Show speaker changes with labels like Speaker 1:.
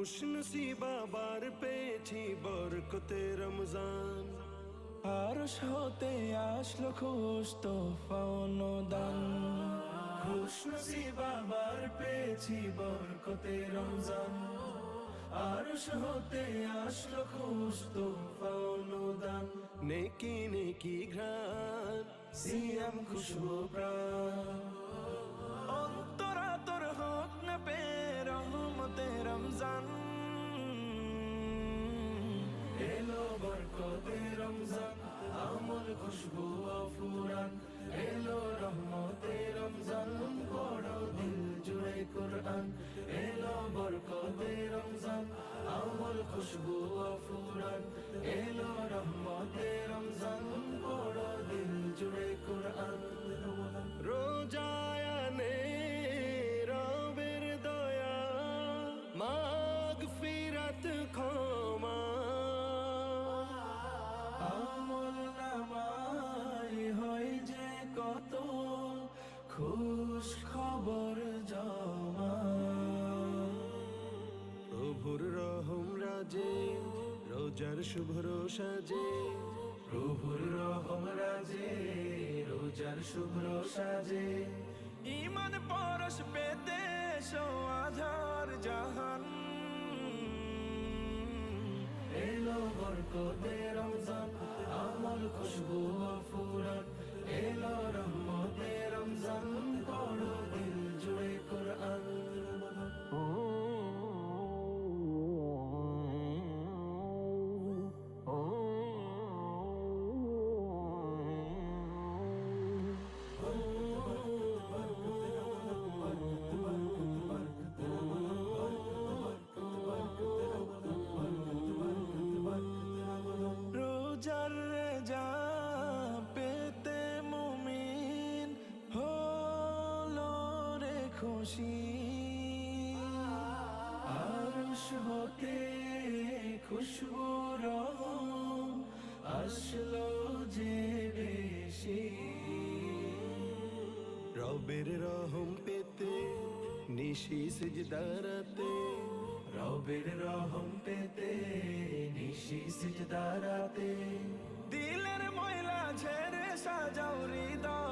Speaker 1: খুশ নসিব আবার পেয়েছি বরকতে রমজান।
Speaker 2: আরশ হতে আসলো খুশ তোফা অনুদান। খুশ নসিব আবার পেয়েছি বরকতে রমজান। আরশ হতে আসলো খুশ তোফা অনুদান।
Speaker 1: নেকি নেকি ঘ্রাণ
Speaker 2: সিয়াম খুশবু প্রাণ। অন্তরা তোর হোক না পে রহমতে রমজান। এলো বরকতে রমজান, আমল খুশবু ফুরান। এলো রহমতে রমজান, পড়ো দিল জুড়ে কুরআন। এলো বরকতে রমজান, আমল খুশবু ফুরান। এলো রহমতে রমজান, পড়ো দিল জুড়ে কুরআন।
Speaker 1: রোজায়ানে রবের দয়া মাগফিরাত ক্ষমা।
Speaker 2: আমল নামায় হয় যে কত খুশ খবর জমা।
Speaker 1: প্রভুর রহম রাজে রোজার শুভ্র সাজে।
Speaker 2: প্রভুর রহম রাজে রোজার শুভ্র সাজে। ইমান পরশ পেতে আধার জাহান। এলো বরকতে রমজান, আমল খুশবু ফুরান। এলো রহমতে রমজান, পড়ো দিল জুড়ে কুরআন। রোজার রেজা পেতে মুমিন হলো রে খুশি। আরশ হতে খুশবু রহম আসলো যে বেশি।
Speaker 1: রবের রহম পেতে নিশি সিজদারাতে।
Speaker 2: রবের রহম পেতে নিশি সিজদারাতে। দিলের ময়লা ঝেড়ে সাজাও হৃদয়।